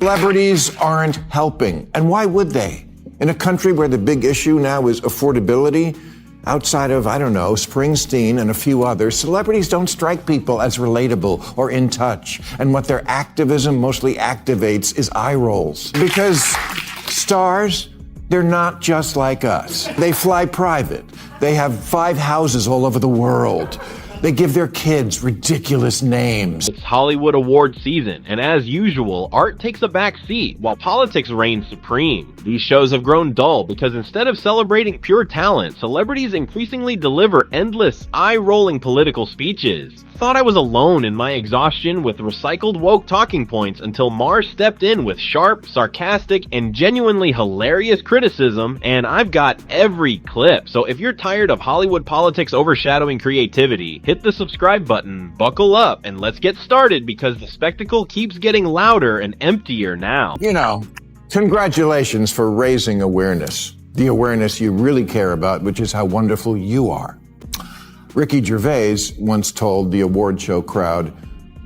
Celebrities aren't helping. And why would they? In a country where the big issue now is affordability, outside of, Springsteen and a few others, celebrities don't strike people as relatable or in touch. And what their activism mostly activates is eye rolls. Because stars, they're not just like us. They fly private. They have 5 houses all over the world. They give their kids ridiculous names. It's Hollywood award season, and as usual, art takes a back seat while politics reigns supreme. These shows have grown dull because instead of celebrating pure talent, celebrities increasingly deliver endless, eye-rolling political speeches. Thought I was alone in my exhaustion with recycled woke talking points until Maher stepped in with sharp, sarcastic, and genuinely hilarious criticism, and I've got every clip. So if you're tired of Hollywood politics overshadowing creativity, hit the subscribe button, buckle up, and let's get started because the spectacle keeps getting louder and emptier now. Congratulations for raising awareness. The awareness you really care about, which is how wonderful you are. Ricky Gervais once told the award show crowd,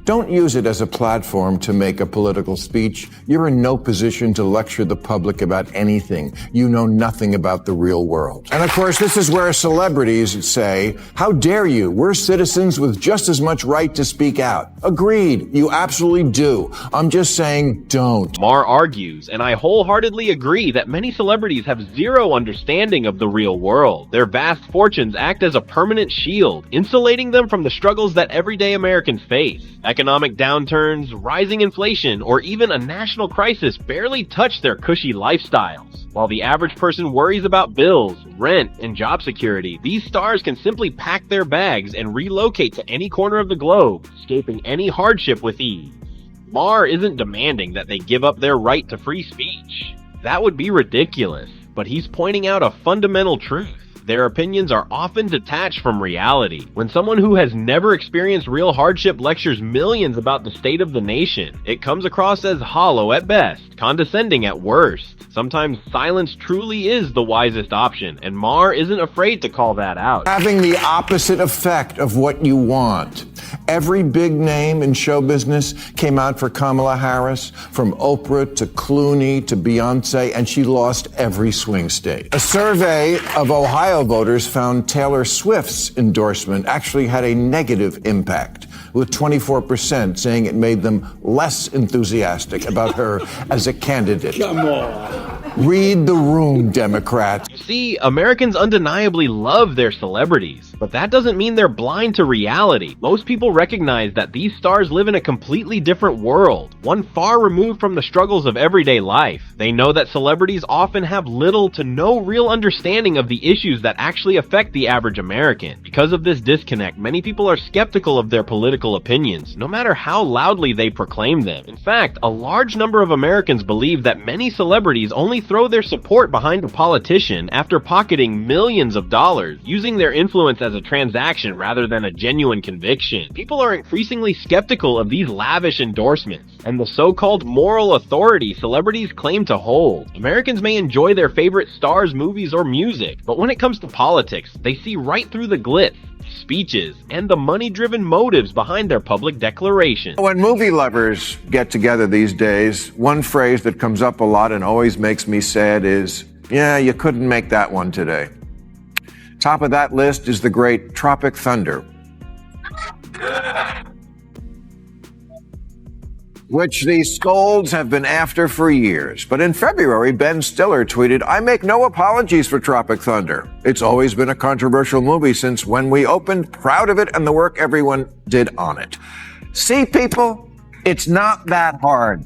"Don't use it as a platform to make a political speech. You're in no position to lecture the public about anything. You know nothing about the real world." And of course, this is where celebrities say, "How dare you? We're citizens with just as much right to speak out." Agreed. You absolutely do. I'm just saying, don't. Maher argues, and I wholeheartedly agree, that many celebrities have zero understanding of the real world. Their vast fortunes act as a permanent shield, insulating them from the struggles that everyday Americans face. Economic downturns, rising inflation, or even a national crisis barely touch their cushy lifestyles. While the average person worries about bills, rent, and job security, these stars can simply pack their bags and relocate to any corner of the globe, escaping any hardship with ease. Maher isn't demanding that they give up their right to free speech. That would be ridiculous, but he's pointing out a fundamental truth. Their opinions are often detached from reality. When someone who has never experienced real hardship lectures millions about the state of the nation, it comes across as hollow at best, condescending at worst. Sometimes silence truly is the wisest option, and Maher isn't afraid to call that out. Having the opposite effect of what you want. Every big name in show business came out for Kamala Harris, from Oprah to Clooney to Beyonce, and she lost every swing state. A survey of Ohio voters found Taylor Swift's endorsement actually had a negative impact, with 24% saying it made them less enthusiastic about her as a candidate. Come on. Read the room, Democrats. You see, Americans undeniably love their celebrities, but that doesn't mean they're blind to reality. Most people recognize that these stars live in a completely different world, one far removed from the struggles of everyday life. They know that celebrities often have little to no real understanding of the issues that actually affect the average American. Because of this disconnect, many people are skeptical of their political opinions, no matter how loudly they proclaim them. In fact, a large number of Americans believe that many celebrities only throw their support behind a politician after pocketing millions of dollars, using their influence as a transaction rather than a genuine conviction. People are increasingly skeptical of these lavish endorsements and the so-called moral authority celebrities claim to hold. Americans may enjoy their favorite stars, movies, or music, but when it comes to politics, they see right through the glitz, speeches, and the money-driven motives behind their public declarations. When movie lovers get together these days, one phrase that comes up a lot and always makes me sad is, "Yeah, you couldn't make that one today." Top of that list is the great Tropic Thunder, which the scolds have been after for years. But in February, Ben Stiller tweeted, "I make no apologies for Tropic Thunder. It's always been a controversial movie since when we opened, proud of it and the work everyone did on it." See, people, it's not that hard.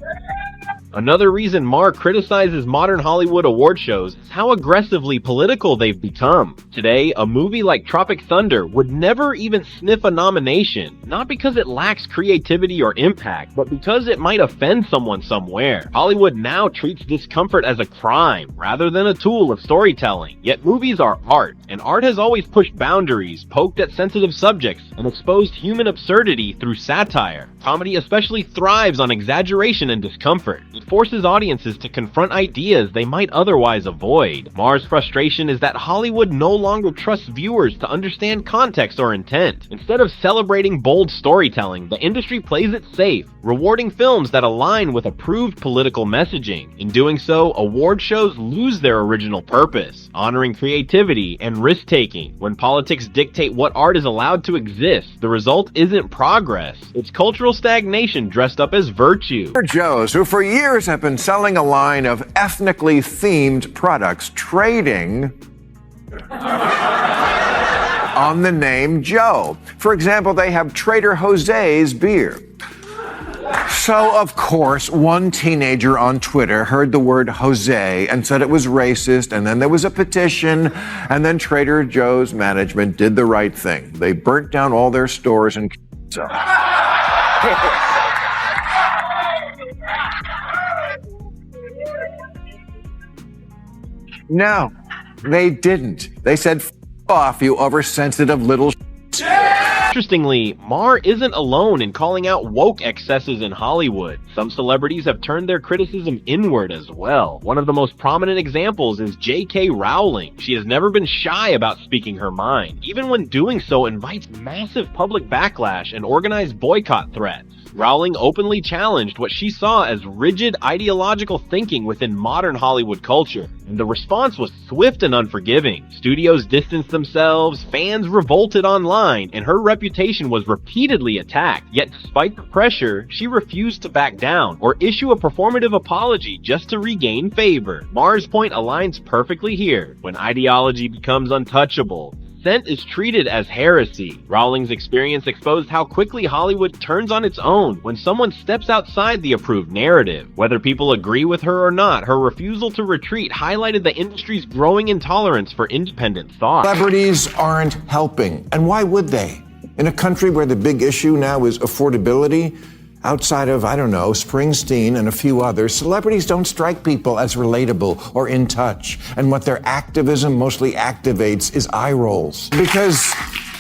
Another reason Maher criticizes modern Hollywood award shows is how aggressively political they've become. Today, a movie like Tropic Thunder would never even sniff a nomination, not because it lacks creativity or impact, but because it might offend someone somewhere. Hollywood now treats discomfort as a crime, rather than a tool of storytelling. Yet movies are art, and art has always pushed boundaries, poked at sensitive subjects, and exposed human absurdity through satire. Comedy especially thrives on exaggeration and discomfort. In forces audiences to confront ideas they might otherwise avoid. Maher's frustration is that Hollywood no longer trusts viewers to understand context or intent. Instead of celebrating bold storytelling, the industry plays it safe, rewarding films that align with approved political messaging. In doing so, award shows lose their original purpose, honoring creativity and risk-taking. When politics dictate what art is allowed to exist, the result isn't progress. It's cultural stagnation dressed up as virtue. Joes, who for years have been selling a line of ethnically themed products, trading on the name Joe. For example, they have Trader Jose's beer. So, of course, one teenager on Twitter heard the word Jose and said it was racist, and then there was a petition, and then Trader Joe's management did the right thing. They burnt down all their stores and so. No, they didn't. They said, "F off, you oversensitive little." Interestingly, Maher isn't alone in calling out woke excesses in Hollywood. Some celebrities have turned their criticism inward as well. One of the most prominent examples is J.K. Rowling. She has never been shy about speaking her mind, even when doing so invites massive public backlash and organized boycott threats. Rowling openly challenged what she saw as rigid ideological thinking within modern Hollywood culture, and the response was swift and unforgiving. Studios distanced themselves, fans revolted online, and her reputation was repeatedly attacked. Yet despite the pressure, she refused to back down or issue a performative apology just to regain favor. Maher's point aligns perfectly here. When ideology becomes untouchable, dissent is treated as heresy. Rowling's experience exposed how quickly Hollywood turns on its own when someone steps outside the approved narrative. Whether people agree with her or not, her refusal to retreat highlighted the industry's growing intolerance for independent thought. Celebrities aren't helping, and why would they? In a country where the big issue now is affordability, outside of, Springsteen and a few others, celebrities don't strike people as relatable or in touch. And what their activism mostly activates is eye rolls. Because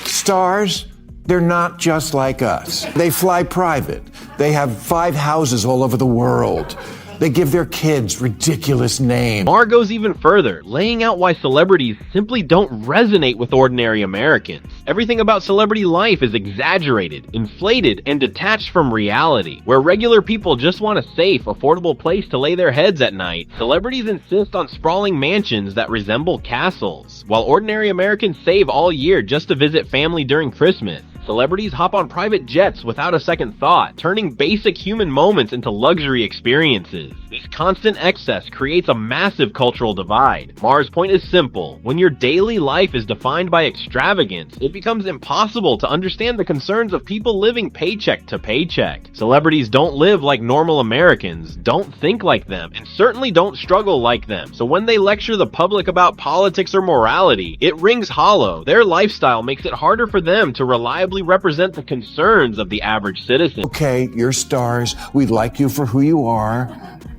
stars, they're not just like us. They fly private. They have 5 houses all over the world. They give their kids ridiculous names. Maher goes even further, laying out why celebrities simply don't resonate with ordinary Americans. Everything about celebrity life is exaggerated, inflated, and detached from reality. Where regular people just want a safe, affordable place to lay their heads at night, celebrities insist on sprawling mansions that resemble castles. While ordinary Americans save all year just to visit family during Christmas, celebrities hop on private jets without a second thought, turning basic human moments into luxury experiences. This constant excess creates a massive cultural divide. Maher's point is simple. When your daily life is defined by extravagance, it becomes impossible to understand the concerns of people living paycheck to paycheck. Celebrities don't live like normal Americans, don't think like them, and certainly don't struggle like them. So when they lecture the public about politics or morality, it rings hollow. Their lifestyle makes it harder for them to reliably represent the concerns of the average citizen. Okay, you're stars. We like you for who you are.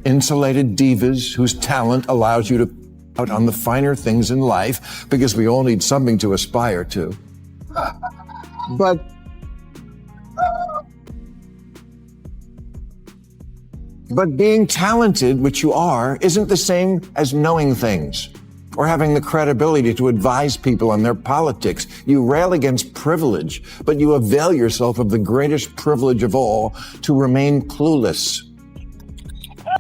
Insulated divas whose talent allows you to out on the finer things in life because we all need something to aspire to. But being talented, which you are, isn't the same as knowing things or having the credibility to advise people on their politics. You rail against privilege, but you avail yourself of the greatest privilege of all, to remain clueless.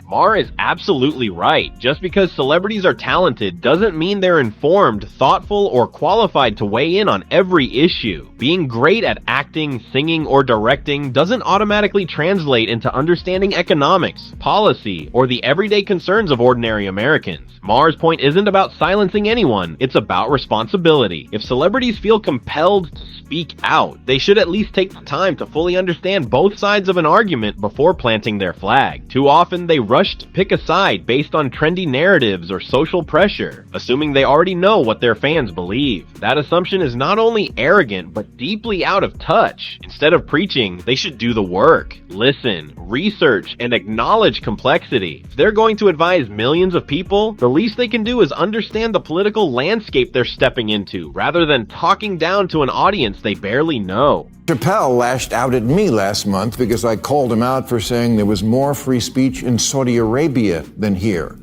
Maher is absolutely right. Just because celebrities are talented doesn't mean they're informed, thoughtful, or qualified to weigh in on every issue. Being great at acting, singing, or directing doesn't automatically translate into understanding economics, policy, or the everyday concerns of ordinary Americans. Maher's point isn't about silencing anyone, it's about responsibility. If celebrities feel compelled to speak out, they should at least take the time to fully understand both sides of an argument before planting their flag. Too often they rush to pick a side based on trendy narratives or social pressure, assuming they already know what their fans believe. That assumption is not only arrogant, but deeply out of touch. Instead of preaching, they should do the work, listen, research, and acknowledge complexity. If they're going to advise millions of people, the least they can do is understand the political landscape they're stepping into, rather than talking down to an audience they barely know. Chappelle lashed out at me last month because I called him out for saying there was more free speech in Saudi Arabia than here.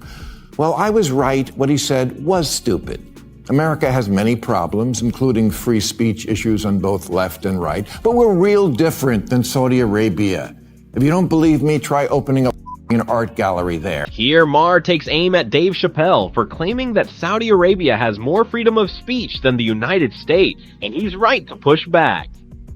Well, I was right. What he said was stupid. America has many problems, including free speech issues on both left and right, but we're real different than Saudi Arabia. If you don't believe me, try opening an art gallery there. Here, Maher takes aim at Dave Chappelle for claiming that Saudi Arabia has more freedom of speech than the United States, and he's right to push back.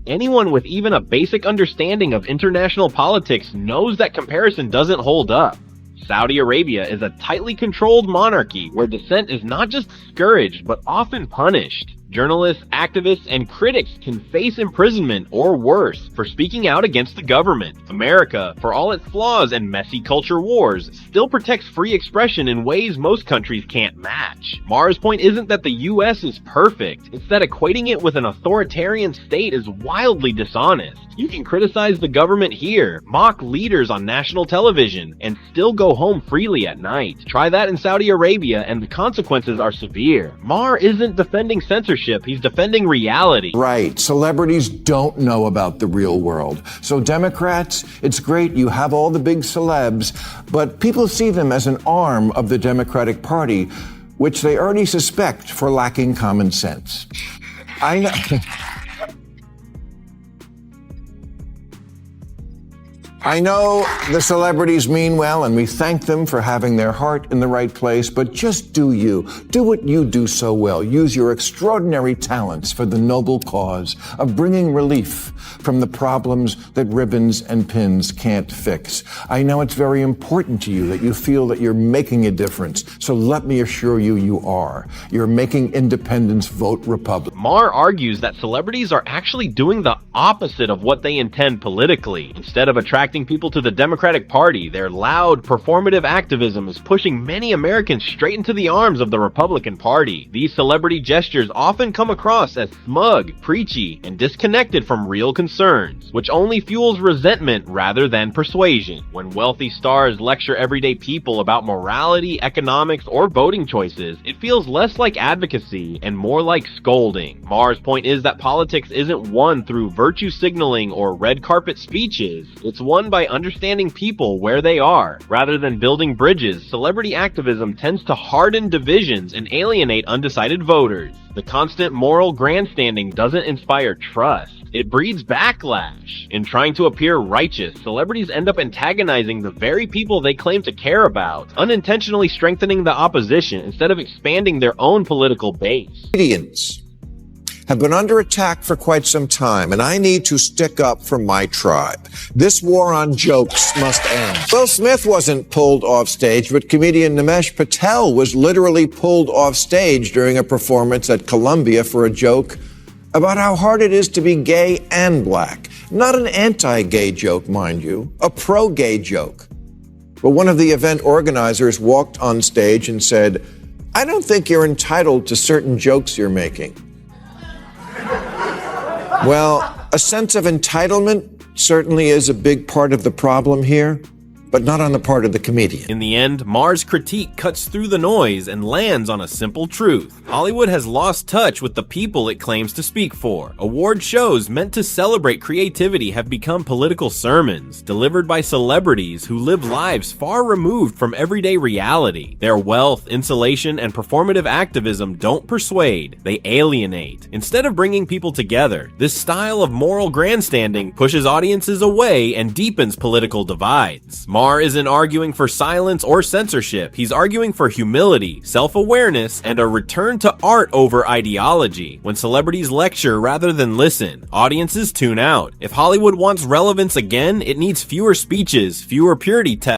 Anyone with even a basic understanding of international politics knows that comparison doesn't hold up. Saudi Arabia is a tightly controlled monarchy where dissent is not just discouraged but often punished. Journalists, activists, and critics can face imprisonment or worse for speaking out against the government. America, for all its flaws and messy culture wars, still protects free expression in ways most countries can't match. Maher's point isn't that the US is perfect, it's that equating it with an authoritarian state is wildly dishonest. You can criticize the government here, mock leaders on national television, and still go home freely at night. Try that in Saudi Arabia and the consequences are severe. Maher isn't defending censorship. He's defending reality. Right. Celebrities don't know about the real world. So Democrats, it's great you have all the big celebs, but people see them as an arm of the Democratic Party, which they already suspect for lacking common sense. I know. I know the celebrities mean well, and we thank them for having their heart in the right place, but just do you. Do what you do so well. Use your extraordinary talents for the noble cause of bringing relief from the problems that ribbons and pins can't fix. I know it's very important to you that you feel that you're making a difference, so let me assure you, you are. You're making independents vote Republican. Maher argues that celebrities are actually doing the opposite of what they intend politically. Instead of attracting people to the Democratic Party, their loud, performative activism is pushing many Americans straight into the arms of the Republican Party. These celebrity gestures often come across as smug, preachy, and disconnected from real concerns, which only fuels resentment rather than persuasion. When wealthy stars lecture everyday people about morality, economics, or voting choices, it feels less like advocacy and more like scolding. Maher's point is that politics isn't won through virtue signaling or red carpet speeches, it's won by understanding people where they are. Rather than building bridges, celebrity activism tends to harden divisions and alienate undecided voters. The constant moral grandstanding doesn't inspire trust. It breeds backlash. In trying to appear righteous, celebrities end up antagonizing the very people they claim to care about, unintentionally strengthening the opposition instead of expanding their own political base. Comedians have been under attack for quite some time, and I need to stick up for my tribe. This war on jokes must end. Will Smith wasn't pulled off stage, but comedian Nimesh Patel was literally pulled off stage during a performance at Columbia for a joke about how hard it is to be gay and black. Not an anti-gay joke, mind you, a pro-gay joke. But one of the event organizers walked on stage and said, "I don't think you're entitled to certain jokes you're making." Well, a sense of entitlement certainly is a big part of the problem here, but not on the part of the comedian. In the end, Maher's critique cuts through the noise and lands on a simple truth. Hollywood has lost touch with the people it claims to speak for. Award shows meant to celebrate creativity have become political sermons, delivered by celebrities who live lives far removed from everyday reality. Their wealth, insulation, and performative activism don't persuade, they alienate. Instead of bringing people together, this style of moral grandstanding pushes audiences away and deepens political divides. Maher isn't arguing for silence or censorship, he's arguing for humility, self-awareness, and a return to art over ideology. When celebrities lecture rather than listen, audiences tune out. If Hollywood wants relevance again, it needs fewer speeches, fewer purity tests,